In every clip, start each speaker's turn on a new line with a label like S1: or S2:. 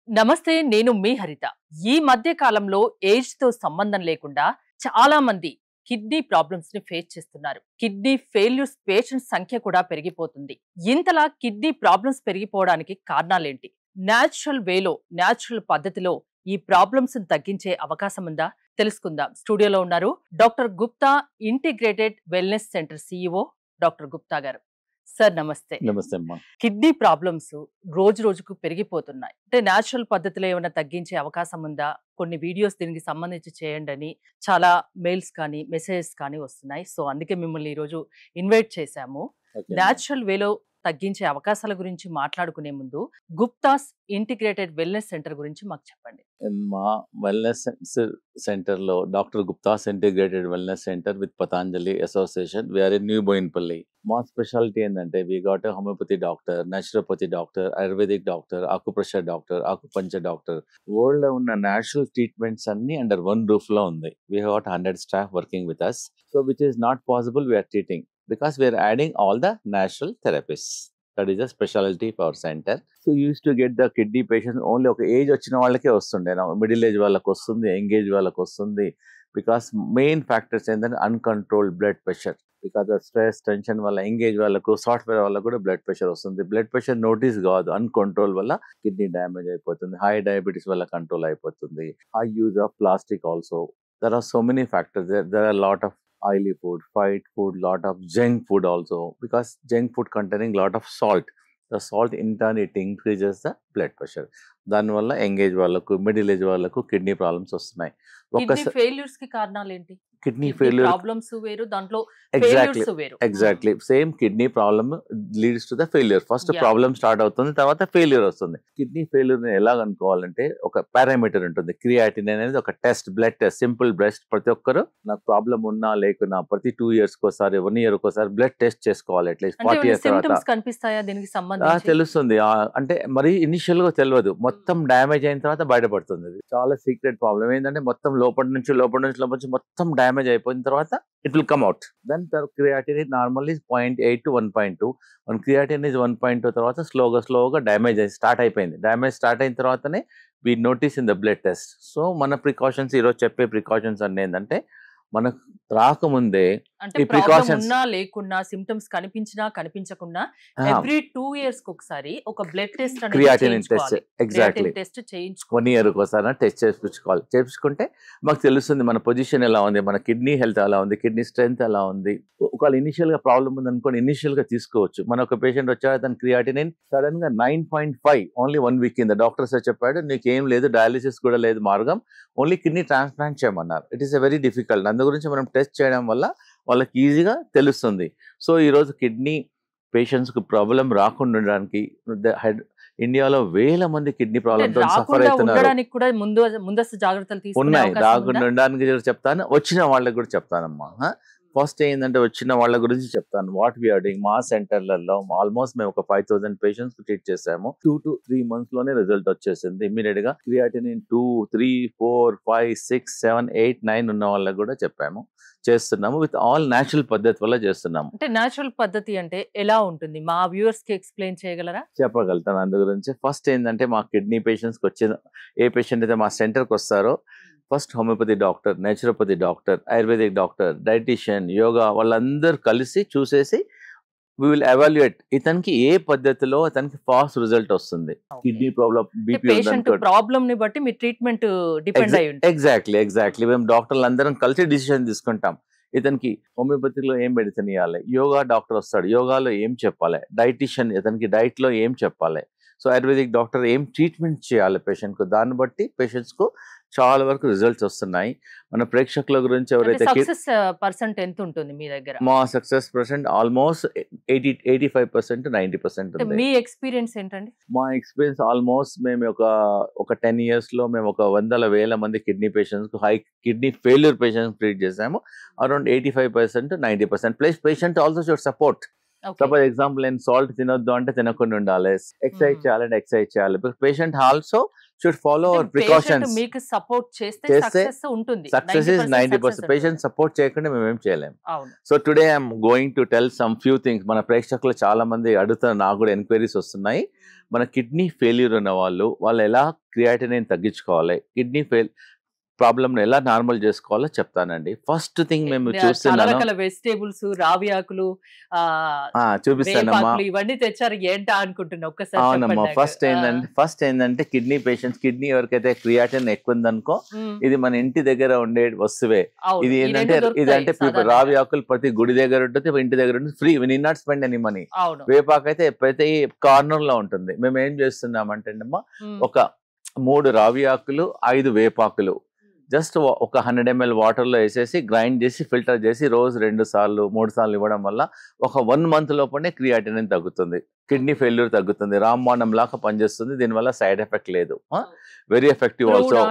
S1: నమస్తే, నేను మీ హరిత. ఈ మధ్య కాలంలో ఏజ్‌తో సంబంధం లేకుండా చాలా మంది కిడ్నీ ప్రాబ్లమ్స్ ని ఫేస్ చేస్తున్నారు. కిడ్నీ ఫెయిల్యూర్స్ పేషెంట్స్ సంఖ్య కూడా పెరిగిపోతుంది. ఇంతలా కిడ్నీ ప్రాబ్లమ్స్ పెరిగిపోవడానికి కారణాలేంటి? నేచురల్ పద్ధతిలో ఈ ప్రాబ్లమ్స్ ని తగ్గించే అవకాశం ఉందా? తెలుసుకుందాం. స్టూడియోలో ఉన్నారు doctor Gupta integrated wellness centre CEO doctor Gupta గారు. సార్ నమస్తే.
S2: నమస్తే అమ్మా.
S1: కిడ్నీ ప్రాబ్లమ్స్ రోజు రోజుకు పెరిగిపోతున్నాయి. అంటే నేచురల్ పద్ధతిలో ఏమైనా తగ్గించే అవకాశం ఉందా? కొన్ని వీడియోస్ దీనికి సంబంధించి చేయండి అని చాలా మెయిల్స్ కానీ మెసేజెస్ కానీ వస్తున్నాయి. సో అందుకే మిమ్మల్ని ఈరోజు ఇన్వైట్ చేశాము.
S2: ఓకే.
S1: నేచురల్ వేలో తగ్గించే అవకాశాల గురించి మాట్లాడుకునే ముందు గుప్తాస్ ఇంటిగ్రేటెడ్ వెల్నెస్ సెంటర్ గురించి మాకు చెప్పండి.
S2: మా వెల్నెస్ సెంటర్ లో doctor Gupta's integrated wellness centre with Patanjali association we are in new Boinpally. మా స్పెషాలిటీ ఏంటంటే we got homeopathy doctor, naturopathy doctor, ayurvedic doctor, acupressure doctor, acupuncture doctor. World లో ఉన్న నేచురల్ ట్రీట్మెంట్స్ అన్ని అండర్ వన్ రూఫ్ లో ఉంది. We got 100 staff working with us. So which is not possible we are treating because we are adding all the natural therapies. That is a specialty for our center. So you used to get the kidney patients only ఒక age వచ్చిన వాళ్ళకే వస్తుండే, middle age వాళ్ళకి వస్తుంది, young age వాళ్ళకి వస్తుంది. Because main factors ఏంటంటే uncontrolled blood pressure. Because stress tension వల్ల యంగ్ ఏజ్ వాళ్ళకు, సాఫ్ట్వేర్ వాళ్ళకు కూడా బ్లడ్ ప్రెషర్ వస్తుంది. బ్లడ్ ప్రెషర్ నోటీస్ కాదు, అన్కంట్రోల్ వల్ల కిడ్నీ డ్యామేజ్ అయిపోతుంది. హై డయాబెటీస్ వల్ల కంట్రోల్ అయిపోతుంది. High use of plastic also. There are so many factors. There are a lot of oily food, fried food, lot of junk food also, because junk food containing lot of salt. The salt in turn it increases the blood pressure. దానివల్ల young age వాళ్ళకు, middle age వాళ్ళకు kidney problems వస్తున్నాయి.
S1: Kidney failures కి కారణాలు ఏంటి?
S2: Kidney failure
S1: problems వేరు, దాంట్లో
S2: exactly
S1: failures వేరు.
S2: Exactly same kidney problem leads to the failure. First
S1: Yeah.
S2: Problem start అవుతుంది, తర్వాత ఫెయిల్యూర్ వస్తుంది. కిడ్నీ ఫెయిల్యూర్ ని ఎలా అనుకోవాలంటే ఒక పారామీటర్ ఉంటుంది. క్రియాటిన్ అనేది ఒక test, blood test, simple breast. ప్రతి ఒక్కరు నాకు ప్రాబ్లం ఉన్నా లేకున్నా ప్రతి 2 years కోసారి, 1 year కోసారి బ్లడ్ టెస్ట్ చేసుకోవాలి. అట్లీస్ట్ 40 years తర్వాత
S1: సిమ్టమ్స్ కనిపిస్తాయా దీనికి సంబంధించి?
S2: తెలుస్తుంది. అంటే మరి ఇనిషియల్ గా తెలియదు, మొత్తం డ్యామేజ్ అయిన తర్వాత బయటపడుతుంది. ఇది చాలా సీక్రెట్ ప్రాబ్లం. ఏంటంటే మొత్తం లోపల నుంచి మొత్తం డ్యామేజ్ అయిపోయిన తర్వాత it will come out. Then creatinine normally 0.8 to 1.2. Creatinine is 1.2 తర్వాత స్లోగా డ్యామేజ్ స్టార్ట్ అయిపోయింది. డ్యామేజ్ స్టార్ట్ అయిన తర్వాతనే we notice in the blood test. So మన ప్రికాషన్స్, ఈరోజు చెప్పే ప్రికాషన్స్ అన్నీ ఏంటంటే మనకు రాకముందే
S1: అంటే
S2: ఈ
S1: ప్రాబ్లం
S2: precautions-
S1: ఉన్నా లేకున్నా, సిమ్టమ్స్ కనిపించినా కనిపించకుండా ఎవ్రీ 2 years కి ఒకసారి ఒక బ్లడ్ టెస్ట్ అనేది
S2: క్రియాటిన్ టెస్ట్
S1: చేయించుకోవాలి.
S2: ఎగ్జాక్ట్లీ
S1: టెస్ట్ చేయించుకోవాలి.
S2: 1 year ఒకసారి టెస్ట్ చేయించుకుంటే మాకు తెలుస్తుంది మన పొజిషన్ ఎలా ఉంది, మన కిడ్నీ హెల్త్ ఎలా ఉంది, కిడ్నీ స్ట్రెంత్ ఎలా ఉంది. ఒకవేళ ఇనిషియల్ గా ప్రాబ్లం ఉంది అనుకోండి, ఇనిషియల్ గా తీసుకోవచ్చు. మన ఒక పేషెంట్ వచ్చాడు, తన క్రియాటిన్ సడన్ గా 9.5 ఓన్లీ 1 week కింద డాక్టర్ సార్ చెప్పాడు, నీకేం లేదు, డయాలిసిస్ కూడా లేదు మార్గం, ఓన్లీ కిడ్నీ ట్రాన్స్ప్లాంట్ చేయమన్నారు. It is a very difficult. అందు గురించి మనం టెస్ట్ చేయడం వల్ల వాళ్ళకి ఈజీగా తెలుస్తుంది. సో ఈరోజు కిడ్నీ పేషెంట్స్కి ప్రాబ్లం రాకుండా ఉండడానికి ఇండియాలో వేల మంది కిడ్నీ ప్రాబ్లంతో సఫర్
S1: రాకుండా
S2: అవుతున్నారు.
S1: ఉండడానికి కూడా ముందస్తు జాగ్రత్తలు తీసుకునే
S2: ఉన్నాయి.
S1: అవకాశం
S2: రాకుండా
S1: ఉందా?
S2: ఉండడానికి కూడా చెప్తాను, వచ్చిన వాళ్ళకి కూడా చెప్తానమ్మా. ఫస్ట్ ఏంటంటే వచ్చిన వాళ్ళ గురించి చెప్తాను. వాట్ వీఆర్ డూయింగ్ మా సెంటర్లలో ఆల్మోస్ట్ మేము ఒక 5,000 పేషెంట్స్ ట్రీట్ చేసాము. 2 to 3 months లోనే రిజల్ట్ వచ్చేసింది ఇమీడియట్ గా. క్రియాటినిన్ 2, 3, 4, 5, 6, 7, 8, 9 ఉన్న వాళ్ళకి కూడా చెప్పాము, చేస్తున్నాము. విత్ ఆల్ న్యాచురల్ పద్ధతి వల్ల చేస్తున్నాము.
S1: అంటే నేచురల్ పద్ధతి అంటే ఎలా ఉంటుంది? మా వ్యూవర్స్ కి ఎక్స్ప్లెయిన్ చేయగలరా?
S2: చెప్పగలుగుతాను అందు గురించి. ఫస్ట్ ఏంటంటే మా కిడ్నీ పేషెంట్స్కి వచ్చిన ఏ పేషెంట్ అయితే మా సెంటర్కి వస్తారో first homeopathy doctor, naturopathy doctor, ayurvedic doctor, dietician, yoga వాళ్ళందరూ కలిసి చూసేసి వి విల్ ఎవాల్యుయేట్ ఇతనికి ఏ పద్ధతిలో అతనికి ఫాస్ట్ రిజల్ట్ వస్తుంది. Kidney problem, BP
S1: patient problem ని బట్టి మీ ట్రీట్మెంట్ డిపెండ్ అయి ఉంటుంది.
S2: ఎగ్జాక్ట్లీ మేము డాక్టర్లు అందరం కలిసి డిసిషన్ తీసుకుంటాం. ఇతనికి హోమియోపతిలో ఏం మెడిసిన్ ఇవ్వాలి, యోగా డాక్టర్ వస్తాడు, యోగాలో ఏం చెప్పాలి, డైటీషియన్ ఇతనికి డైట్ లో ఏం చెప్పాలి, సో ఆయుర్వేదిక్ డాక్టర్ ఏం ట్రీట్మెంట్ చేయాలి పేషెంట్ కు, దాన్ని బట్టి పేషెంట్స్ కు చాలా వరకు రిజల్ట్స్ వస్తున్నాయి. మన ప్రేక్షకుల గురించి ఎవరైతే
S1: సక్సెస్ పర్సెంట్ ఎంత ఉంటుంది మీ దగ్గర?
S2: మా సక్సెస్ పర్సెంట్ ఆల్మోస్ట్ 85% to 90% ఉంది.
S1: మీ ఎక్స్పీరియన్స్ ఏంటండి?
S2: మా ఎక్స్పీరియన్స్ ఆల్మోస్ట్ మేము ఒక 10 years లో మేము ఒక 100,000 మంది kidney patients, high kidney failure patients treat చేసాము. Around 85% to 90%. Plus patient also should support. Suppose example నేను సాల్ట్ తినొద్దు అంటే తినకుండా ఉండాలి, ఎక్సర్సైజ్ చేయాలంటే ఎక్సర్సైజ్ చేయాలి. Patient also should follow our precautions.
S1: మీకు సపోర్ట్ చేస్తే సక్సెస్ ఉంటుంది.
S2: Success is 90%. పేషెంట్ సపోర్ట్ చేయకుండా మేము ఏం చేయలేము.
S1: అవును.
S2: So today I'm going to tell some few things. మన ప్రేక్షకులు చాలా మంది అడుగుతున్నారు, నాకు కూడా ఎంక్వైరీస్ వస్తున్నాయి. మన కిడ్నీ ఫెయిల్యూర్ ఉన్న వాళ్ళు ఎలా క్రియాటినిన్ తగ్గించుకోవాలి, కిడ్నీ ప్రాబ్లమ్ ఎలా నార్మల్ చేసుకోవాలో చెప్తానండి. ఫస్ట్ థింగ్ మేము
S1: చాలా
S2: చూస్తున్నాను,
S1: రకాల వెజిటేబుల్స్, రావి ఆకులు,
S2: చూపిస్తానమ్మా.
S1: వేపాకులు ఇవన్నీ తెచ్చారు. ఏంటా అనుకుంటున్నా, ఒక్కసారి
S2: అవునమ్మా.
S1: చెప్పండి.
S2: ఫస్ట్ ఏంటంటే కిడ్నీ పేషెంట్స్, కిడ్నీ ఎవరికైతే క్రియాటిన్ ఎక్కువ ఉందనుకో, ఇది మన ఇంటి దగ్గర ఉండే వస్తువే. ఇది ఏంటంటే రావి ఆకులు ప్రతి గుడి దగ్గర ఉంటుంది, ఇంటి దగ్గర ఉంటుంది, free, we need not spend any money. వేపాకు అయితే ప్రతి కార్నర్ లో ఉంటుంది. మేము ఏం చేస్తున్నామంటే అమ్మా, ఒక 3 రావి ఆకులు, 5 వేపాకులు జస్ట్ ఒక 100 ml వాటర్లో వేసేసి గ్రైండ్ చేసి ఫిల్టర్ చేసి రోజు 2 సార్లు 3 సార్లు ఇవ్వడం వల్ల ఒక 1 month లోపలనే క్రియాటినిన్ తగ్గుతుంది, కిడ్నీ ఫెయిల్యూర్ తగ్గుతుంది, రామ్బాణం లాగా పనిచేస్తుంది. దీనివల్ల సైడ్ ఎఫెక్ట్ లేదు, very effective also.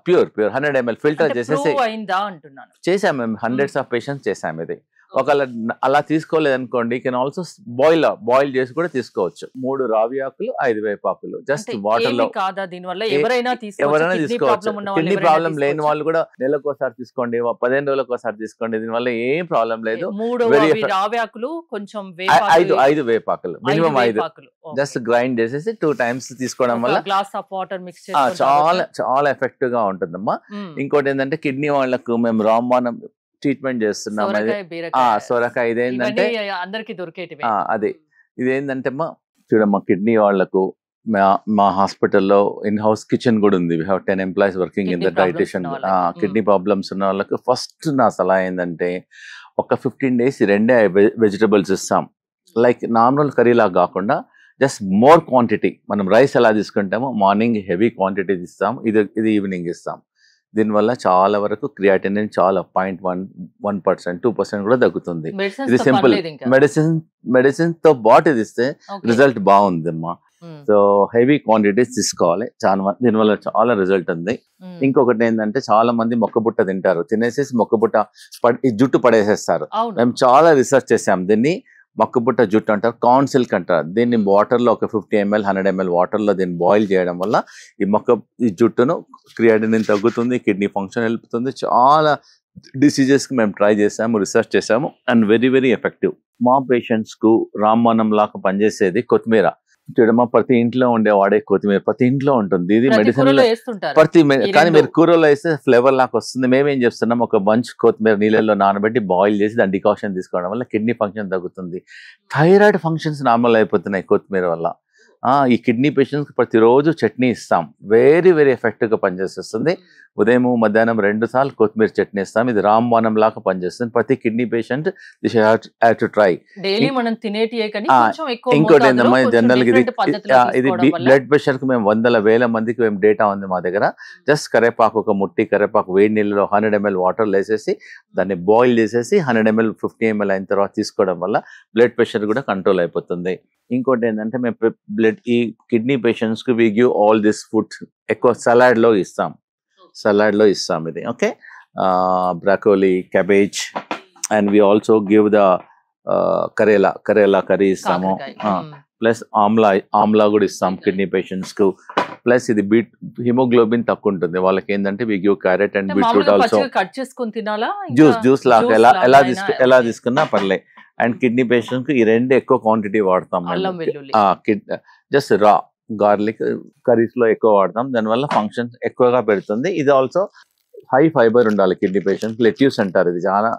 S2: Pure 100 ml filter చేసేసి చేసాం మేము, హండ్రెడ్స్ ఆఫ్ పేషెంట్స్ చేసాం ఇది. ఒకవేళ అలా తీసుకోలేదు అనుకోండి, కెన్ ఆల్సో బాయిల్ చేసి కూడా తీసుకోవచ్చు. 3 రావి ఆకులు, 5 వేపాకులు జస్ట్ వాటర్ లో. ఎవరైనా తీసుకోవచ్చు. కిడ్నీ ప్రాబ్లం లేని వాళ్ళు కూడా నెలకోసారి తీసుకోండి, 15 రోజులకోసారి తీసుకోండి, దీనివల్ల ఏం ప్రాబ్లం లేదు. 5 వేపాకులు మినిమం 5 జస్ట్ గ్రైండ్ చేసేసి 2 times తీసుకోవడం వల్ల చాలా ఎఫెక్టివ్ గా ఉంటుందమ్మా. ఇంకోటి ఏంటంటే కిడ్నీ వాళ్ళకు మేము రామ్బాణం ట్రీట్మెంట్ చేస్తున్నాం. సొరకాయ ఇదేంటంటే
S1: అందరికి దొరికేటివి.
S2: అది ఇదేంటంటే చూడమ్మా, కిడ్నీ వాళ్లకు మా హాస్పిటల్లో ఇన్ హౌస్ కిచెన్ కూడా ఉంది. We have 10 employees working in the dietician. Kidney problems ఉన్న వాళ్ళకి ఫస్ట్ నా సలహా ఏంటంటే, ఒక 15 days 2 వెజిటబుల్స్ ఇస్తాం. లైక్ నార్మల్ కర్రీలా కాకుండా జస్ట్ మోర్ క్వాంటిటీ. మనం రైస్ ఎలా తీసుకుంటామో మార్నింగ్ హెవీ క్వాంటిటీ ఇస్తాం, ఇది ఈవినింగ్ ఇస్తాం. దీనివల్ల చాలా వరకు క్రియాటినిన్ చాలా 0.1%, 2% కూడా తగ్గుతుంది. ఇది సింపుల్ మెడిసిన్ తో బాట్ ఇది ఇస్తే రిజల్ట్ బాగుందమ్మా. సో హెవీ క్వాంటిటీస్ తీసుకోవాలి, దీనివల్ల చాలా రిజల్ట్ ఉంది. ఇంకొకటి ఏంటంటే, చాలా మంది మొక్కబుట్ట తింటారు, తినేసేసి మొక్కబుట్ట జుట్టు పడేసేస్తారు. మేము చాలా రీసెర్చ్ చేసాం, దీన్ని మొక్కబుట్ట జుట్టు అంటారు, కార్న్ సిల్క్ అంటారు. దీన్ని వాటర్లో ఒక 50 ml 100 ml వాటర్లో దీన్ని బాయిల్ చేయడం వల్ల ఈ జుట్టును క్రియాటినిన్ తగ్గుతుంది, కిడ్నీ ఫంక్షన్ వెళ్తుంది. చాలా డిసీజెస్కి మేము ట్రై చేసాము, రీసెర్చ్ చేసాము, అండ్ వెరీ వెరీ ఎఫెక్టివ్. మా పేషెంట్స్కు రామ్బాణం లాగా పనిచేసేది కొత్తిమీర. చూడమ్మా, ప్రతి ఇంట్లో వాడే కొత్తిమీర ప్రతి ఇంట్లో ఉంటుంది. ఇది మెడిసిన్ కానీ మీరు కూరలో వేస్తే ఫ్లేవర్ లాగా వస్తుంది. మేమేం చేస్తున్నాం, ఒక బంచ్ కొత్తిమీర నీళ్ళల్లో నానబెట్టి బాయిల్ చేసి దాని డికాషన్ తీసుకోవడం వల్ల కిడ్నీ ఫంక్షన్ తగ్గుతుంది. థైరాయిడ్ ఫంక్షన్స్ నార్మల్ అయిపోతున్నాయి కొత్తిమీర వల్ల. ఈ కిడ్నీ పేషెంట్స్కి ప్రతిరోజు చట్నీ ఇస్తాం, వెరీ వెరీ ఎఫెక్టివ్గా పనిచేస్తుంది. ఉదయం మధ్యాహ్నం 2 సార్లు కొత్తిమీర చట్నీ ఇస్తాం. ఇది రామ్బాణం లాగా పనిచేస్తుంది. ప్రతి కిడ్నీ పేషెంట్ టు ట్రై. ఇంకోటి ఏంటమ్మా, జనరల్ ఇది బ్లడ్ ప్రెషర్ కి మేము 100,000 మందికి మేము డేటా ఉంది మా దగ్గర. జస్ట్ కరేపాకు, ఒక ముట్టి కరేపాకు వేడి నీళ్ళలో 100 ml వాటర్ వేసేసి దాన్ని బాయిల్ చేసేసి 100 ml 50 ml అయిన తర్వాత తీసుకోవడం వల్ల బ్లడ్ ప్రెషర్ కూడా కంట్రోల్ అయిపోతుంది. ఇంకోటి ఏంటంటే, మేము ఈ కిడ్నీ పేషెంట్స్ కి we give all this food. ఎక్కువ సలాడ్ లో ఇస్తాం ఇది. Okay, broccoli, cabbage, and we also give the karela curry ఇస్తాము. ప్లస్ ఆమ్లా కూడా ఇస్తాం కిడ్నీ పేషెంట్స్ కు. ప్లస్ ఇది హిమోగ్లోబిన్ తక్కువ ఉంటుంది వాళ్ళకి, ఏంటంటే we give carrot and beetroot also. Juice లాగా ఎలా తీసుకున్నా పర్లే. అండ్ కిడ్నీ పేషెంట్స్ కి ఈ 2 ఎక్కువ క్వాంటిటీ వాడతాం. జస్ట్ రా గార్లిక్ కర్రీస్ లో ఎక్కువ వాడతాం, దానివల్ల ఫంక్షన్స్ ఎక్కువగా పెడుతుంది. ఇది ఆల్సో హై ఫైబర్ ఉండాలి కిడ్నీ పేషెంట్స్. లెట్యూస్ అంటారు, ఇది చాలా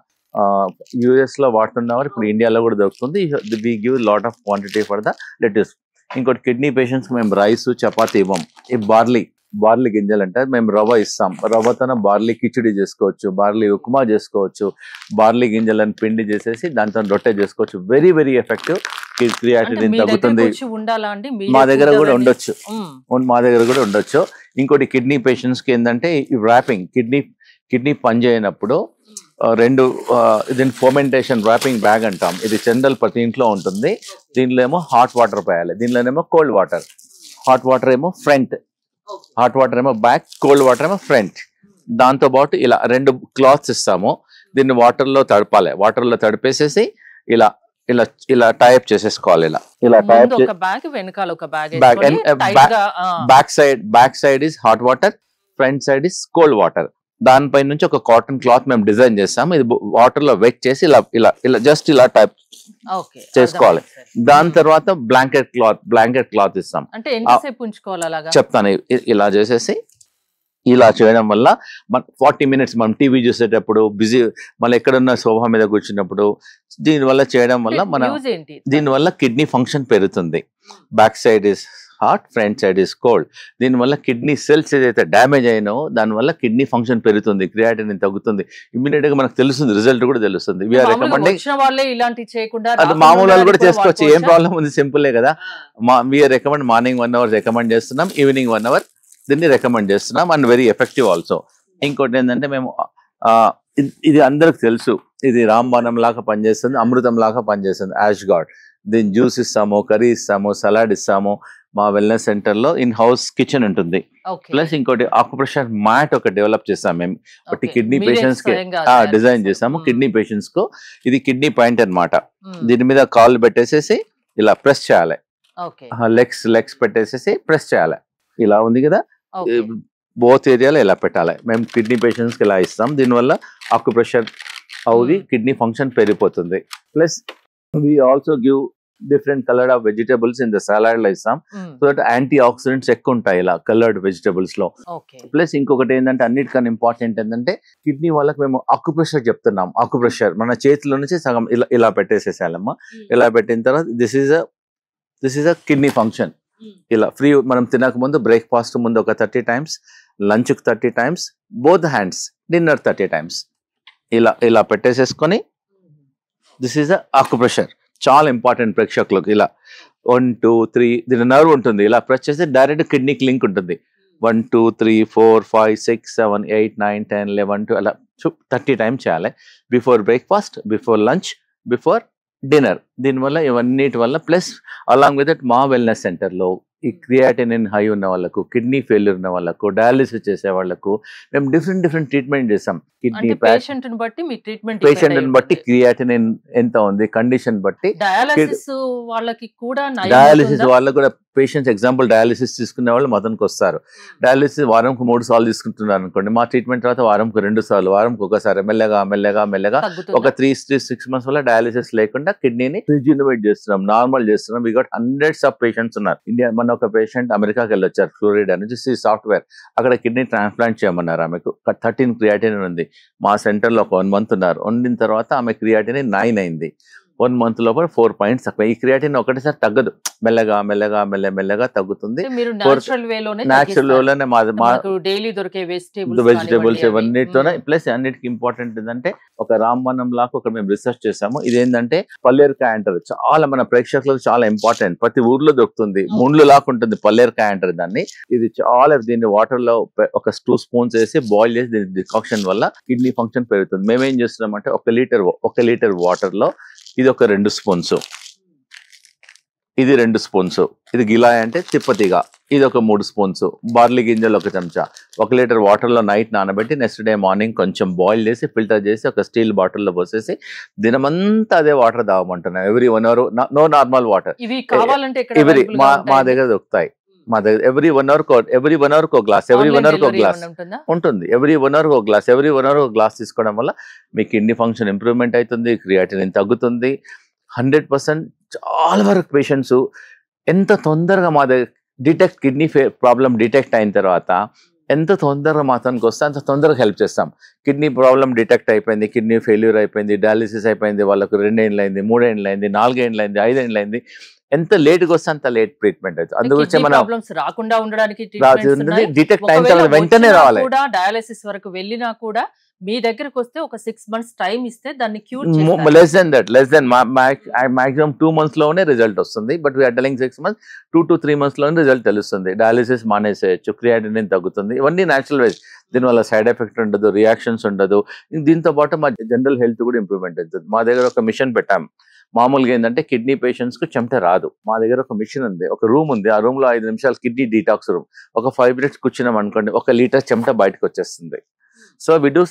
S2: యూఎస్ లో వాడుతున్నవారు, ఇప్పుడు ఇండియాలో కూడా దొరుకుతుంది. We give lot of quantity for the lettuce. ఇంకోటి, కిడ్నీ పేషెంట్స్ మేము రైస్ చపాతీ ఇవ్వం. ఈ బార్లీ గింజలు అంటే మేము రవ్వ ఇస్తాం. రవ్వతోనే బార్లీ కిచిడి చేసుకోవచ్చు, బార్లీ ఉప్మా చేసుకోవచ్చు, బార్లీ గింజలను పిండి చేసేసి దాంతో రొట్టె చేసుకోవచ్చు. Very very effective. క్రియాటినిన్ తగ్గుతుంది. మా దగ్గర కూడా ఉండొచ్చు. ఇంకోటి, కిడ్నీ పేషెంట్స్ కి ఏంటంటే ర్యాపింగ్, కిడ్నీ పని చేయనప్పుడు 2 దీని ఫర్మెంటేషన్ ర్యాపింగ్ బ్యాగ్ అంటాం. ఇది జనరల్ ప్రతి ఇంట్లో ఉంటుంది. దీనిలో ఏమో హాట్ వాటర్ పోయాలి, దీనిలోనేమో కోల్డ్ వాటర్. హాట్ వాటర్ ఏమో ఫ్రంట్, హాట్ వాటర్ ఏమో బ్యాక్, కోల్డ్ వాటర్ ఏమో ఫ్రంట్. దాంతో పాటు ఇలా 2 క్లాత్స్ ఇస్తాము. దీన్ని వాటర్లో తడపాలి. వాటర్లో తడిపేసేసి ఇలా ఇలా ఇలా టైప్ చేసేసుకోవాలి. ఇలా type back side is hot water, front side is cold water. దానిపై నుంచి ఒక కాటన్ క్లాత్ మేము డిజైన్ చేస్తాము. ఇది వాటర్ లో వెట్ చేసి ఇలా ఇలా ఇలా జస్ట్ ఇలా టైప్
S1: ఓకే
S2: చేసుకోవాలి. దాని తర్వాత బ్లాంకెట్ క్లాత్ ఇస్తాం.
S1: అంటే ఎంతసేపు ఉంచుకోవాలి అలాగా?
S2: చెప్తాను. ఇలా చేసేసి ఇలా చేయడం వల్ల 40 minutes మనం టీవీ చూసేటప్పుడు బిజీ, మళ్ళీ ఎక్కడున్న సోఫా మీద కూర్చున్నప్పుడు దీనివల్ల చేయడం వల్ల దీనివల్ల కిడ్నీ ఫంక్షన్ పెరుగుతుంది. Back side is hot, front side is cold. దీనివల్ల కిడ్నీ సెల్స్ ఏదైతే డ్యామేజ్ అయినో దానివల్ల కిడ్నీ ఫంక్షన్ పెరుగుతుంది, క్రియాటినిన్ తగ్గుతుంది. ఇమీడియట్ గా మనకు తెలుస్తుంది, రిజల్ట్ కూడా తెలుస్తుంది. We are recommending. అది మామూలు వాళ్ళు కూడా చేసుకోవచ్చు, ఏం ప్రాబ్లం ఉంది, సింపులే కదా. We are recommend morning 1 hour recommend చేస్తున్నాం, ఈవినింగ్ 1 hour దీన్ని రికమెండ్ చేస్తున్నాం. And very effective also. ఇంకోటి ఏంటంటే మేము ఇది అందరికి తెలుసు, ఇది రాంబాణం లాగా పనిచేస్తుంది, అమృతం లాగా పనిచేస్తుంది. యాష్ గార్డ్, దీని జ్యూస్ ఇస్తాము, కర్రీ ఇస్తాము, సలాడ్ ఇస్తాము. మా వెల్నెస్ సెంటర్ లో ఇన్ హౌస్ కిచెన్ ఉంటుంది. ప్లస్ ఇంకోటి ఆక్యుప్రెషర్ మ్యాట్ ఒక డెవలప్ చేస్తాం మేము. ఒకటి కిడ్నీ పేషెంట్స్ కి డిజైన్ చేసాము. కిడ్నీ పేషెంట్స్ కు ఇది కిడ్నీ పాయింట్ అన్నమాట. దీని మీద కాళ్ళు పెట్టేసేసి ఇలా ప్రెస్ చేయాలి, లెగ్స్ పెట్టేసేసి ప్రెస్ చేయాలి. ఇలా ఉంది కదా, బోత్ ఏరియాలో ఇలా పెట్టాలి. మేము కిడ్నీ పేషెంట్స్ కి ఇలా ఇస్తాం. దీనివల్ల ఆక్యుప్రెషర్ అవుది, కిడ్నీ ఫంక్షన్ పెరిగిపోతుంది. Plus we also give different coloured of vegetables in the salad లో ఇస్తాం. సో దట్ యాంటీ ఆక్సిడెంట్స్ ఎక్కువ ఉంటాయి ఇలా కలర్డ్ వెజిటబుల్స్ లో. ప్లస్ ఇంకొకటి ఏంటంటే అన్నిటికన్నా ఇంపార్టెంట్ ఏంటంటే కిడ్నీ వాళ్ళకి మేము ఆక్యుప్రెషర్ చెప్తున్నాం. ఆక్యుప్రెషర్ మన చేతిలో నుంచి సగం ఇలా ఇలా పెట్టేసేసాలమ్మా. ఇలా పెట్టిన తర్వాత this is a kidney function. ఇలా ఫ్రీ మనం తినక ముందు బ్రేక్ఫాస్ట్ ముందు ఒక 30 times, lunch 30 times, both hands dinner 30 times ఇలా ఇలా పెట్టేసేసుకొని దిస్ ఈస్ ఆక్యుప్రెషర్. చాలా ఇంపార్టెంట్ ప్రేక్షకులకు. ఇలా 1 2 3 దీని నర్వ్ ఉంటుంది, ఇలా ప్రెస్ చేస్తే డైరెక్ట్ కిడ్నీకి లింక్ ఉంటుంది. 1 2 3 4 5 6 7 8 9 10 11 12 అలా 30 times చేయాలి. Before breakfast, before lunch, before dinner. దీనివల్ల ఇవన్నిటి వల్ల ప్లస్ అలాంగ్ విత్ దట్ మా వెల్నెస్ సెంటర్ లో ఈ క్రియాటినిన్ హై ఉన్న వాళ్ళకు, కిడ్నీ ఫెయిల్యూర్ ఉన్న వాళ్ళకు, డయాలిసిస్ చేసే వాళ్ళకు మేము డిఫరెంట్ ట్రీట్మెంట్ చేసాం. కిడ్నీ పేషెంట్ బట్టి క్రియాటినిన్ ఎంత ఉంది, కండిషన్ బట్టి.
S1: డయాలిసిస్ వాళ్ళకి కూడా
S2: పేషెంట్స్ ఎగ్జాంపుల్ డయాలిసిస్ తీసుకునే వాళ్ళు మదన్కి వస్తారు. డయాలిసిస్ వారంకు 3 సార్లు తీసుకుంటున్నారు అనుకోండి, మా ట్రీట్మెంట్ తర్వాత వారంకు 2 సార్లు, వారంకు ఒకసారి, మెల్లగా ఒక 3-6 months వల్ల డయాలిసిస్ లేకుండా కిడ్నీని రిజ్యూనవేట్ చేస్తున్నాం, నార్మల్ చేస్తున్నాం. We got hundreds of patients ఉన్నారు. ఇండియా మన ఒక పేషెంట్ అమెరికాకి వెళ్ళొచ్చారు, ఫ్లోరిడా నుంచి సాఫ్ట్వేర్. అక్కడ కిడ్నీ ట్రాన్స్ప్లాంట్ చేయమన్నారు. ఆమెకు 13 క్రియాటినిన్ ఉంది. మా సెంటర్ లో ఒక 1 month ఉన్నారు. వండిన తర్వాత ఆమె క్రియాటినిన్ 9 అయింది. 1 month లోపల 4 points తక్కువ. ఈ క్రియాటిన్ ఒకటేసారి తగ్గదు, మెల్లగా తగ్గుతుంది. నేచురల్ వేలోనే వెజిటేబుల్స్ ఇవన్నిటితోనే. ప్లస్ అన్నిటికి ఇంపార్టెంట్ ఏంటంటే ఒక రాంబాణం లాగా ఒక మేము రీసెర్చ్ చేసాము. ఇదేంటంటే పల్లేరుకాయ అంటారు. చాలా మన ప్రేక్షకులకు చాలా ఇంపార్టెంట్. ప్రతి ఊర్లో దొరుకుతుంది, ముండ్లు లాగా ఉంటుంది పల్లేరుకాయ అంటారు దాన్ని. ఇది చాలా దీన్ని వాటర్ లో ఒక 2 spoons వేసి బాయిల్ చేసి దీని డికాక్షన్ వల్ల కిడ్నీ ఫంక్షన్ పెరుగుతుంది. మేమేం చేస్తున్నామంటే 1 లీటర్ వాటర్ లో ఇది ఒక 2 spoons, ఇది 2 spoons, ఇది గిలాయ్ అంటే తిప్పతిగ, ఇది ఒక 3 spoons, బార్లీ గింజలు 1 చెంచా. 1 లీటర్ వాటర్ లో నైట్ నానబెట్టి నెక్స్ట్ డే మార్నింగ్ కొంచెం బాయిల్ చేసి ఫిల్టర్ చేసి ఒక స్టీల్ బాటిల్లో పోసేసి దినమంతా అదే వాటర్ తాగమంటున్నాం. Every 1 hour, no normal water. మా దగ్గర దొరుకుతాయి. మా దగ్గర ఎవ్రీ 1 hour కో గ్లాస్, ఎవ్రీ 1 hour కో గ్లాస్ ఉంటుంది. ఎవ్రీ 1 hour కో గ్లాస్, ఎవ్రీ 1 hour కో గ్లాస్ తీసుకోవడం వల్ల మీ కిడ్నీ ఫంక్షన్ ఇంప్రూవ్మెంట్ అవుతుంది, క్రియాటినిన్ తగ్గుతుంది. 100% చాలా వరకు పేషెంట్స్ ఎంత తొందరగా మా దగ్గర కిడ్నీ ప్రాబ్లం డిటెక్ట్ అయిన తర్వాత ఎంత తొందరగా మాత్రానికి వస్తే అంత తొందరగా హెల్ప్ చేస్తాం. కిడ్నీ ప్రాబ్లం డిటెక్ట్ అయిపోయింది, కిడ్నీ ఫెయిల్యూర్ అయిపోయింది, డయాలిసిస్ అయిపోయింది, వాళ్ళకు 2 ఏళ్ళు అయింది, 3 ఏళ్ళు అయింది, 4 ఏళ్ళు అయింది, 5 ఏళ్ళు అయింది. ఎంత లేట్గా వస్తే అంత లేట్ ట్రీట్మెంట్ అవుతుంది. అందుగురించి మనం
S1: రాకుండా ఉండడానికి
S2: డిటెక్ట్ అయిన తర్వాత వెంటనే రావాలి.
S1: డయాలిసిస్ వరకు వెళ్ళినా కూడా మీ దగ్గరకు వస్తే ఒక 6 months టైం ఇస్తే దాన్ని cure
S2: less than maximum 2 months లోనే రిజల్ట్ వస్తుంది. But we are telling 6 months, 2 to 3 months లోనే రిజల్ట్ తెలుస్తుంది. డయాలిసిస్ మానేసేయచ్చు, క్రియాటినిన్ తగ్గుతుంది. ఇవన్నీ న్యాచురల్ వేస్. దీనివల్ల సైడ్ ఎఫెక్ట్ ఉండదు, రియాక్షన్స్ ఉండదు. దీంతో పాటు మా జనరల్ హెల్త్ కూడా ఇంప్రూవ్మెంట్ అవుతుంది. మా దగ్గర ఒక మిషన్ పెట్టాం. మామూలుగా ఏంటంటే కిడ్నీ పేషెంట్స్ కు చెమట రాదు. మా దగ్గర ఒక మిషన్ ఉంది, ఒక రూమ్ ఉంది. ఆ రూమ్ లో 5 నిమిషాలు కిడ్నీ డీటాక్స్ రూమ్. ఒక 5 minutes కూర్చున్నాం అనుకోండి, 1 లీటర్ చెమట బయటకు వచ్చేస్తుంది. సో వి డూ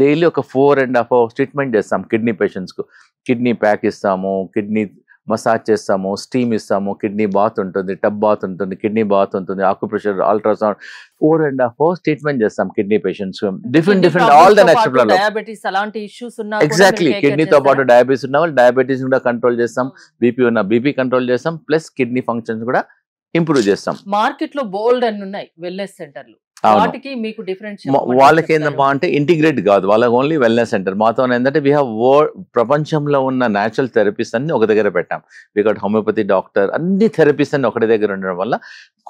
S2: డైలీ ఒక 4.5 hours ట్రీట్మెంట్ చేస్తాం కిడ్నీ పేషెంట్స్ కు. కిడ్నీ ప్యాక్ ఇస్తాము, కిడ్నీ మసాజ్ చేస్తాము, స్టీమ్ ఇస్తాము, కిడ్నీ బాత్ ఉంటుంది, టబ్ బాత్ ఉంటుంది, కిడ్నీ బాత్ ఉంటుంది, ఆక్యుప్రెషర్, అల్ట్రాసౌండ్ 4.5 hours ట్రీట్మెంట్ చేస్తాం kidney patients. Different all the next
S1: diabetes అలాంటి ఇష్యూస్ ఉన్నా
S2: ఎగ్జాక్ట్లీ కిడ్నీతో పాటు డయాబెటీస్ ఉన్న వాళ్ళు డయాబెటీస్ కూడా కంట్రోల్ చేస్తాం, బీపీ ఉన్న బీపీ కంట్రోల్ చేస్తాం, ప్లస్ కిడ్నీ ఫంక్షన్స్ కూడా ఇంప్రూవ్ చేస్తాం.
S1: మార్కెట్ లో బోల్డ్ అని ఉన్నాయి వెల్నెస్ సెంటర్లు, వాటికి మీకు డిఫరెన్స్
S2: వాళ్ళకి ఏంటమ్మా అంటే ఇంటిగ్రేట్ కాదు, వాళ్ళకి ఓన్లీ వెల్నెస్ సెంటర్. మాతో ఏంటంటే వీ హ్యావ్ ప్రపంచంలో ఉన్న న్యాచురల్ థెరపీస్ అన్ని ఒక దగ్గర పెట్టాం. వీ గట్ హోమియోపతి డాక్టర్, అన్ని థెరపీస్ అన్ని ఒకటి దగ్గర ఉండడం వల్ల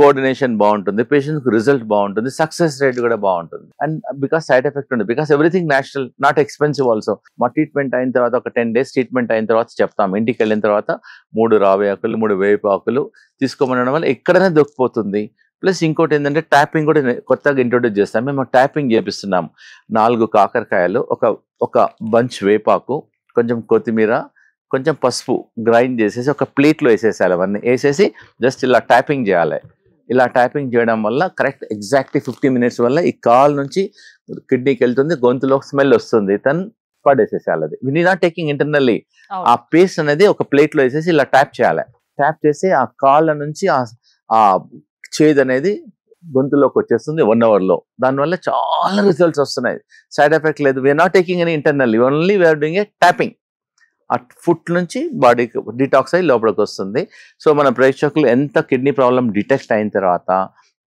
S2: కోఆర్డినేషన్ బాగుంటుంది, పేషెంట్స్ రిజల్ట్ బాగుంటుంది, సక్సెస్ రేట్ కూడా బాగుంటుంది. అండ్ బికాస్ సైడ్ ఎఫెక్ట్ ఉంది, because everything natural, not expensive also. మా ట్రీట్మెంట్ అయిన తర్వాత ఒక 10 days ట్రీట్మెంట్ అయిన తర్వాత చెప్తాం, ఇంటికి వెళ్ళిన తర్వాత 3 రావి ఆకులు 3 వేపు ఆకులు తీసుకోమనడం వల్ల ఎక్కడైనా దొరికిపోతుంది. ప్లస్ ఇంకోటి ఏంటంటే ట్యాపింగ్ కూడా కొత్తగా ఇంట్రొడ్యూస్ చేస్తాం. మేము ట్యాపింగ్ చేపిస్తున్నాం. 4 కాకరకాయలు, ఒక బంచ్ వేపాకు, కొంచెం కొత్తిమీర, కొంచెం పసుపు గ్రైండ్ చేసేసి ఒక ప్లేట్లో వేసేసాలి. అవన్నీ వేసేసి జస్ట్ ఇలా ట్యాపింగ్ చేయాలి. ఇలా ట్యాపింగ్ చేయడం వల్ల కరెక్ట్ ఎగ్జాక్ట్లీ 50 minutes వల్ల ఈ కాల్ నుంచి కిడ్నీకి వెళ్తుంది, గొంతులో స్మెల్ వస్తుంది, తను పడేసేసేయాలి. అది వి నాట్ టేకింగ్ ఇంటర్నల్లీ. ఆ పేస్ట్ అనేది ఒక ప్లేట్లో వేసేసి ఇలా ట్యాప్ చేయాలి. ట్యాప్ చేసి ఆ కాళ్ళ నుంచి ఆ చేదు అనేది గొంతులోకి వచ్చేస్తుంది 1 hour లో. దానివల్ల చాలా రిజల్ట్స్ వస్తున్నాయి, సైడ్ ఎఫెక్ట్ లేదు. We are not taking any internally, only we are doing a tapping. ఆ ఫుట్ నుంచి బాడీకి డిటాక్స్ అయ్యి లోపలికి వస్తుంది. సో మన ప్రేక్షకులు ఎంత కిడ్నీ ప్రాబ్లం డిటెక్ట్ అయిన తర్వాత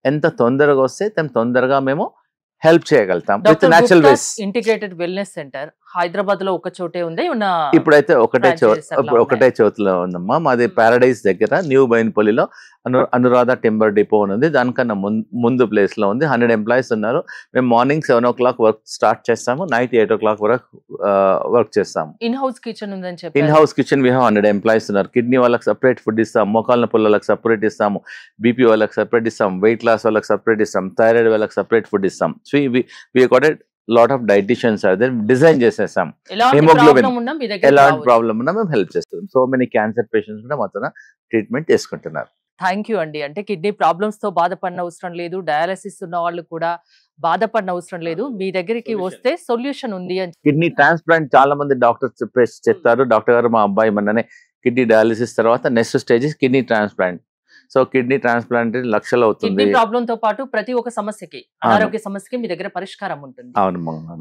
S2: ఎంత తొందరగా వస్తే తొందరగా మేము హెల్ప్ చేయగలుగుతాం with natural ways.
S1: Integrated wellness centre Hyderabad లో ఒక చోటే ఉంది,
S2: ఇప్పుడైతే ఒకటే చోటులో ఉందమ్మా. మాది పారడైజ్ దగ్గర న్యూ బైన్పల్లిలో అనురాధ టింబర్ డిపో ఉంది, దానికన్నా ముందు ప్లేస్ లో ఉంది. 100 employees ఉన్నారు. మేము మార్నింగ్ 7 o'clock వర్క్ స్టార్ట్ చేస్తాము, నైట్ 8 o'clock వరకు వర్క్ చేస్తాము.
S1: ఇన్ హౌస్ కిచెన్ ఉందని చెప్పి,
S2: in house kitchen we have 100 employees ఉన్నారు. కిడ్నీ వాళ్ళకి సపరేట్ ఫుడ్ ఇస్తాం, మోకాళ్ళ నొప్పుల వాళ్ళకి సపరేట్ ఇస్తాము, బీపీ వాళ్ళకి సపరేట్ ఇస్తాం, వెయిట్ లాస్ వాళ్ళకి సపరేట్ ఇస్తాం, థైరాయిడ్ వాళ్ళకి సపరేట్ ఫుడ్ ఇస్తాం. So we got a lot of dietitians are there, design చేసేసాం. హిమోగ్లోబిన్ ఎలాంటి ప్రాబ్లం ఉన్నా మేము హెల్ప్ చేస్తాం. సో మెనీ క్యాన్సర్ పేషెంట్స్ కూడా మాతో ట్రీట్మెంట్ చేసుకుంటున్నారు.
S1: థ్యాంక్ యూ అండి. అంటే కిడ్నీ ప్రాబ్లమ్స్ తో బాధపడిన అవసరం లేదు, డయాలసిస్ ఉన్న వాళ్ళు కూడా బాధపడిన అవసరం లేదు, మీ దగ్గరికి వస్తే సొల్యూషన్ ఉంది అని.
S2: కిడ్నీ ట్రాన్స్ప్లాంట్ చాలా మంది డాక్టర్స్ చెప్తారు, డాక్టర్ గారు మా అబ్బాయి మొన్ననే కిడ్నీ డయాలిసిస్ తర్వాత next stage kidney transplant. So kidney transplant లక్షలు అవుతుంది.
S1: కిడ్నీ ప్రాబ్లం తో పాటు ప్రతి ఒక్క సమస్యకి, అనారోగ్య సమస్యకి మీ దగ్గర పరిష్కారం ఉంటుంది.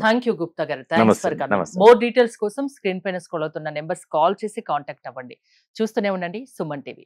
S1: థ్యాంక్ యూ గుప్తా గారు, thanks for coming. More details కోసం స్క్రీన్ పైన స్క్రోల్ అవుతున్న నెంబర్స్ కాల్ చేసి కాంటాక్ట్ అవ్వండి. చూస్తూనే ఉండండి సుమన్ టీవీ.